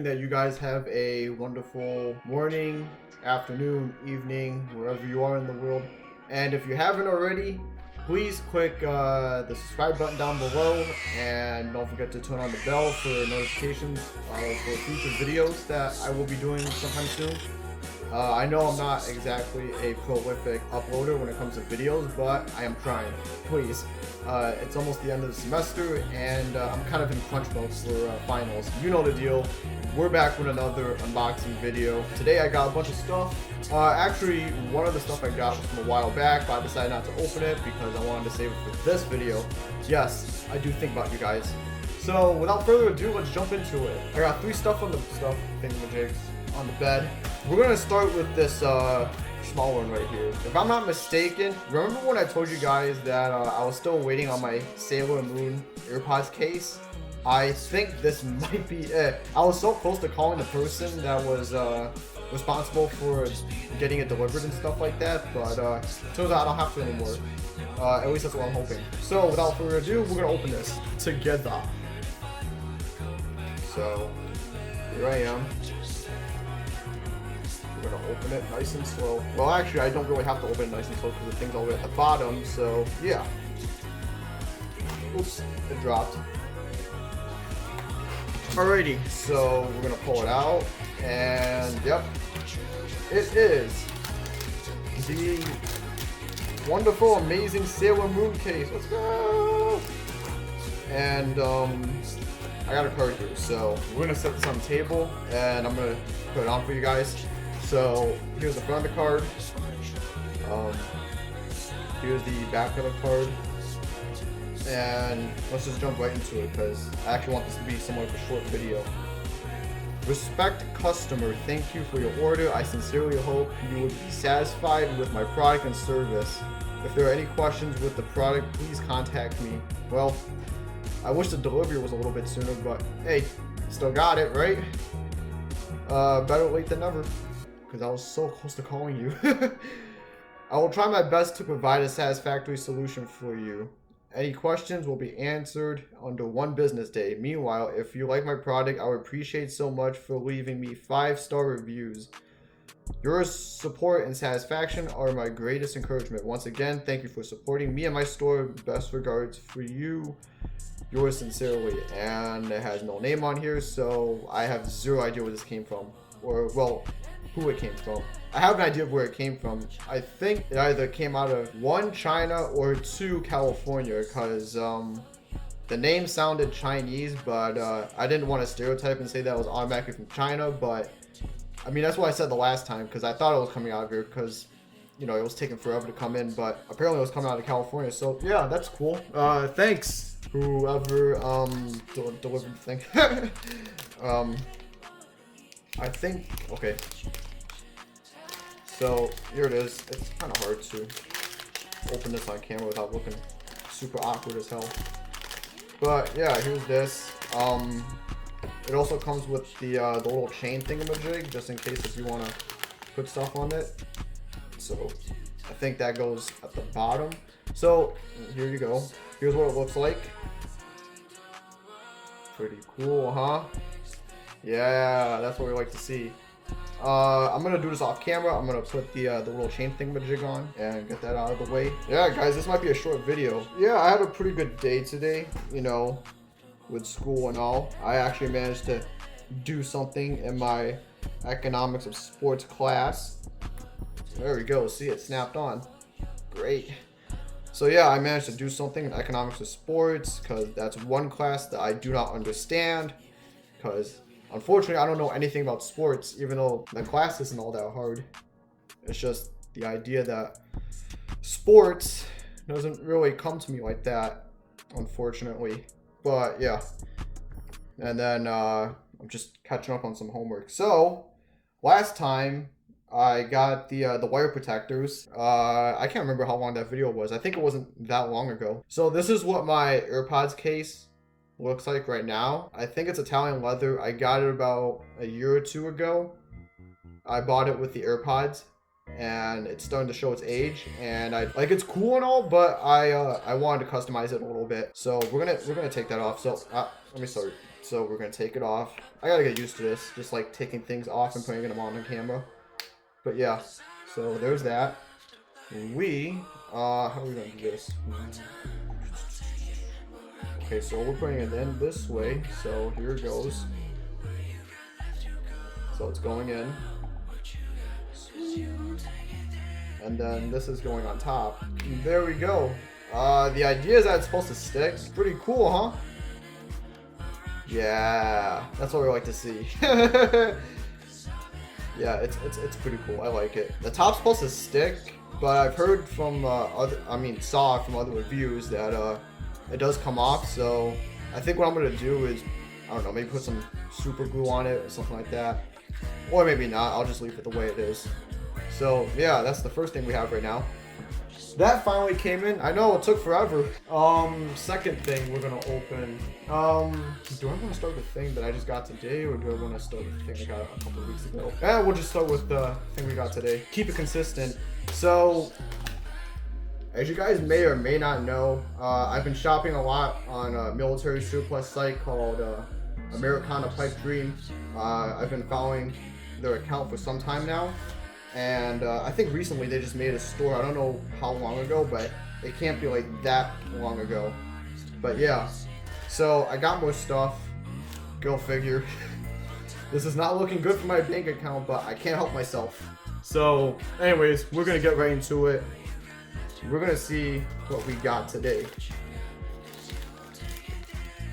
that you guys have a wonderful morning, afternoon, evening, wherever you are in the world. And if you haven't already, please click the subscribe button down below, and don't forget to turn on the bell for notifications for future videos that I will be doing sometime soon. I know I'm not exactly a prolific uploader when it comes to videos, but I am trying. Please. It's almost the end of the semester, and I'm kind of in crunch mode for finals. You know the deal. We're back with another unboxing video. Today I got a bunch of stuff. Actually, one of the stuff I got was from a while back, but I decided not to open it because I wanted to save it for this video. Yes, I do think about you guys. So without further ado, let's jump into it. I got three stuff on the thingamajigs on the bed. We're gonna start with this small one right here. If I'm not mistaken, remember when I told you guys that I was still waiting on my Sailor Moon AirPods case? I think this might be it. I was so close to calling the person that was responsible for getting it delivered and stuff like that, but turns out I don't have to anymore. At least that's what I'm hoping. So without further ado, we're gonna open this together. So here I am. We're gonna open it nice and slow. Well, actually, I don't really have to open it nice and slow because the thing's all the way at the bottom. So yeah. Oops, it dropped. Alrighty, so we're gonna pull it out, and yep, it is the wonderful, amazing Sailor Moon case. Let's go! And I got a card here, so we're gonna set this on the table, and I'm gonna put it on for you guys. So here's the front of the card. Here's the back of the card. And let's just jump right into it because I actually want this to be somewhat of a short video. Respect customer, thank you for your order. I sincerely hope you will be satisfied with my product and service. If there are any questions with the product, please contact me. Well, I wish the delivery was a little bit sooner, but hey, still got it, right? Better late than never, because I was so close to calling you. I will try my best to provide a satisfactory solution for you. Any questions will be answered under one business day. Meanwhile, if you like my product, I would appreciate so much for leaving me 5-star reviews. Your support and satisfaction are my greatest encouragement. Once again, thank you for supporting me and my store. Best regards for you. Yours sincerely. And it has no name on here, so I have zero idea where this came from. Or, well, who it came from. I have an idea of where it came from. I think it either came out of 1, China, or 2, California, because the name sounded Chinese, but I didn't want to stereotype and say that it was automatically from China, but I mean, that's what I said the last time, because I thought it was coming out of here, because, you know, it was taking forever to come in, but apparently it was coming out of California, so yeah, that's cool. Thanks, whoever delivered the thing. I think, okay. So here it is. It's kind of hard to open this on camera without looking super awkward as hell. But yeah, here's this. It also comes with the little chain thingamajig, just in case if you want to put stuff on it. So I think that goes at the bottom. So here you go. Here's what it looks like. Pretty cool, huh? Yeah, that's what we like to see. I'm gonna do this off camera. I'm gonna put the little chain thingamajig on and get that out of the way. Yeah, guys, this might be a short video. Yeah, I had a pretty good day today, you know, with school and all. I actually managed to do something in my economics of sports class. There we go. See, it snapped on. Great. So yeah, I managed to do something in economics of sports because that's one class that I do not understand because unfortunately, I don't know anything about sports, even though the class isn't all that hard. It's just the idea that sports doesn't really come to me like that, unfortunately. But yeah. And then I'm just catching up on some homework. So last time I got the wire protectors. I can't remember how long that video was. I think it wasn't that long ago. So this is what my AirPods case looks like right now. I think it's Italian leather. I got it about a year or 2 ago. I bought it with the AirPods and it's starting to show its age, and I like, it's cool and all, but I wanted to customize it a little bit. So we're gonna take that off. So let me start. So we're gonna take it off. I gotta get used to this, just like taking things off and putting them on the camera. But yeah, so there's that. How are we gonna do this? Okay, so we're putting it in this way. So here it goes. So it's going in. And then this is going on top. And there we go. The idea is that it's supposed to stick. It's pretty cool, huh? Yeah, that's what we like to see. Yeah, it's pretty cool. I like it. The top's supposed to stick, but I've heard from saw from other reviews that it does come off. So I think what I'm gonna do is, I don't know, maybe put some super glue on it or something like that, or maybe not. I'll just leave it the way it is. So yeah, that's the first thing we have right now. That finally came in. I know it took forever. Second thing we're gonna open. Do I want to start the thing that I just got today, or do I want to start the thing I got a couple of weeks ago? Yeah, we'll just start with the thing we got today. Keep it consistent. So, as you guys may or may not know, I've been shopping a lot on a military surplus site called Americana Pipedream. I've been following their account for some time now. And I think recently they just made a store. I don't know how long ago, but it can't be like that long ago. But yeah, so I got more stuff. Go figure. This is not looking good for my bank account, but I can't help myself. So anyways, we're gonna get right into it. We're gonna see what we got today.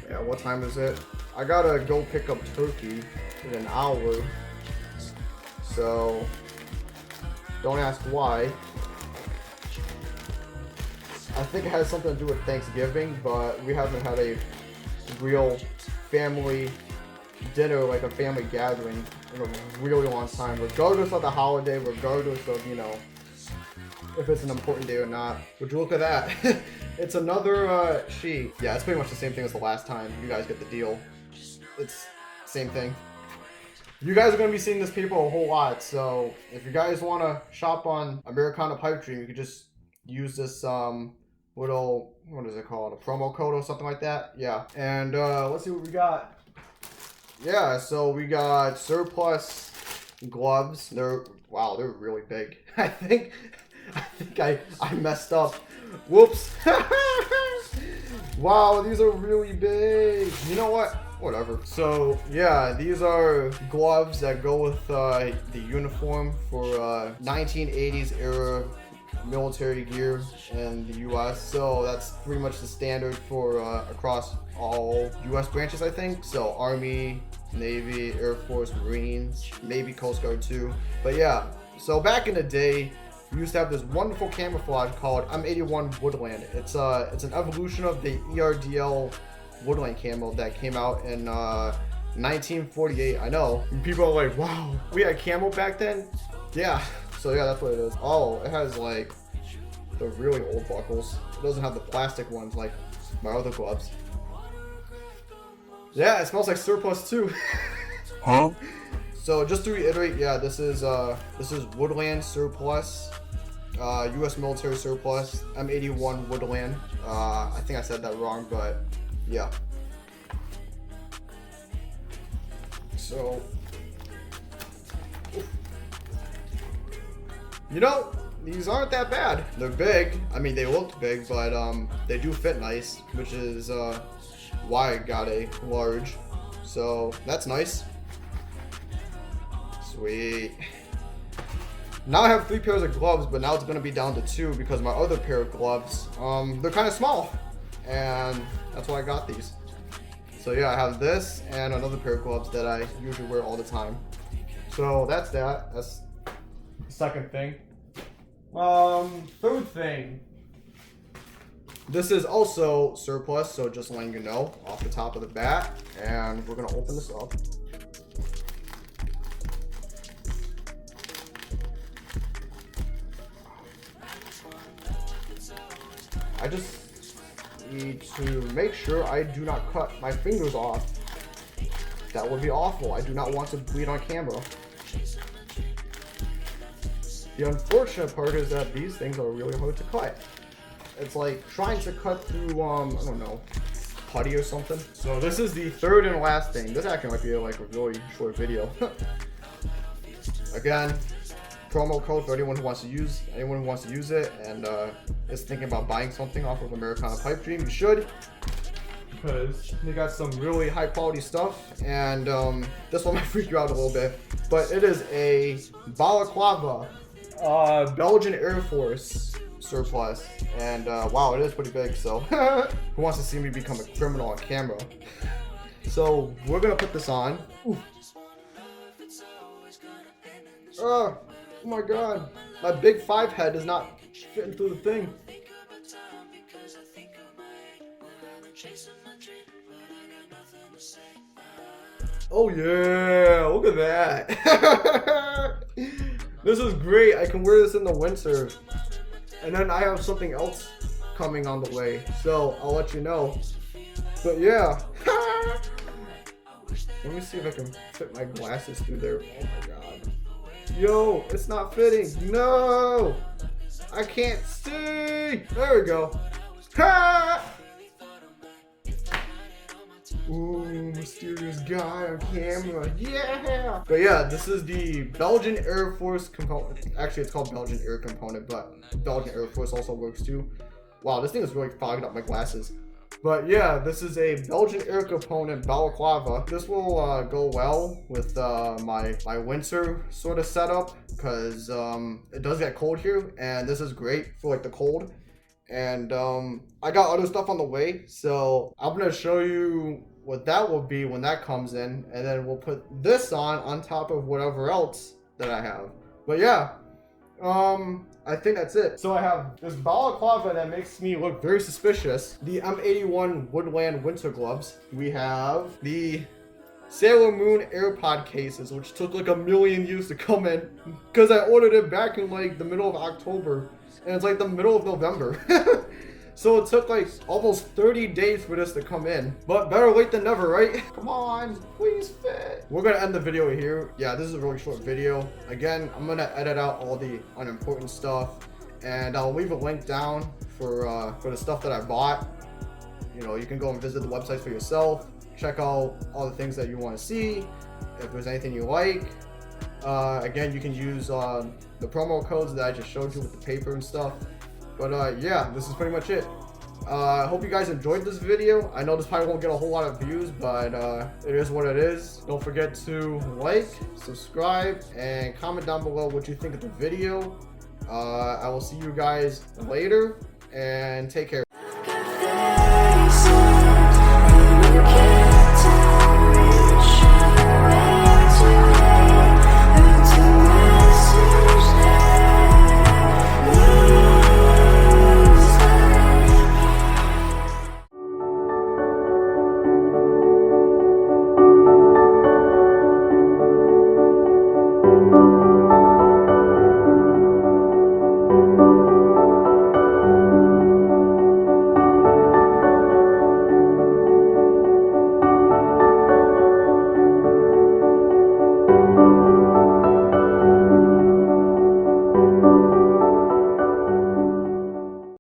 Yeah, what time is it? I gotta go pick up turkey in an hour. So don't ask why. I think it has something to do with Thanksgiving, but we haven't had a real family dinner, like a family gathering, in a really long time, regardless of the holiday, regardless of, you know, if it's an important day or not. Would you look at that? It's another sheet. Yeah, it's pretty much the same thing as the last time. You guys get the deal. It's same thing. You guys are going to be seeing this paper a whole lot, so if you guys want to shop on Americana Pipedream, you could just use this little, what is it called, a promo code or something like that. Yeah, and let's see what we got. Yeah, so we got surplus gloves. They're really big. I think I messed up. Whoops. Wow, these are really big. You know what? Whatever. So yeah, these are gloves that go with the uniform for 1980s era military gear in the US. So that's pretty much the standard for across all US branches, I think. So Army, Navy, Air Force, Marines, maybe Coast Guard too. But yeah, so back in the day, we used to have this wonderful camouflage called M81 Woodland. It's an evolution of the ERDL Woodland camo that came out in 1948. I know. And people are like, wow, we had camo back then? Yeah. So yeah, that's what it is. Oh, it has like the really old buckles. It doesn't have the plastic ones like my other gloves. Yeah, it smells like surplus too. Huh? So just to reiterate, yeah, this is Woodland surplus, U.S. military surplus, M81 Woodland. I think I said that wrong, but yeah. So, you know, these aren't that bad. They're big. I mean, they looked big, but they do fit nice, which is why I got a large. So that's nice. Sweet. Now I have 3 pairs of gloves, but now it's gonna be down to 2 because my other pair of gloves, they're kind of small, and that's why I got these. So yeah, I have this and another pair of gloves that I usually wear all the time. So that's that. That's the second thing. Third thing. This is also surplus, so just letting you know off the top of the bat, and we're gonna open this up. I just need to make sure I do not cut my fingers off. That would be awful. I do not want to bleed on camera. The unfortunate part is that these things are really hard to cut. It's like trying to cut through, I don't know, putty or something. So this is the third and last thing. This actually might be like a really short video. Again, promo code for anyone who wants to use it and is thinking about buying something off of Americana Pipedream. You should, because they got some really high quality stuff, and this one might freak you out a little bit, but it is a balaclava, Belgian Air Force surplus, and wow, it is pretty big. So who wants to see me become a criminal on camera? So we're gonna put this on. Ooh. Oh my god, my big 5 head is not fitting through the thing. Oh yeah, look at that. This is great. I can wear this in the winter. And then I have something else coming on the way, so I'll let you know. But yeah. Let me see if I can fit my glasses through there. Oh my god. Yo, it's not fitting. No! I can't see! There we go. Ha! Ooh, mysterious guy on camera. Yeah! But yeah, this is the Belgian Air Force component. Actually, it's called Belgian Air Component, but Belgian Air Force also works too. Wow, this thing is really fogging up my glasses. But yeah, this is a Belgian Air Component balaclava. This will go well with my winter sort of setup, because it does get cold here, and this is great for like the cold. And I got other stuff on the way, so I'm gonna show you what that will be when that comes in, and then we'll put this on top of whatever else that I have. But yeah, I think that's it. So I have this balaclava that makes me look very suspicious, the M81 Woodland winter gloves. We have the Sailor Moon AirPod cases, which took like a million years to come in, because I ordered it back in like the middle of October, and it's like the middle of November. So it took like almost 30 days for this to come in, but better late than never, right? Come on, please fit. We're gonna end the video here. Yeah, this is a really short video. Again, I'm gonna edit out all the unimportant stuff, and I'll leave a link down for the stuff that I bought. You know, you can go and visit the websites for yourself, check out all the things that you want to see. If there's anything you like, again, you can use the promo codes that I just showed you with the paper and stuff. But yeah, this is pretty much it. I hope you guys enjoyed this video. I know this probably won't get a whole lot of views, but it is what it is. Don't forget to like, subscribe, and comment down below what you think of the video. I will see you guys later, and take care.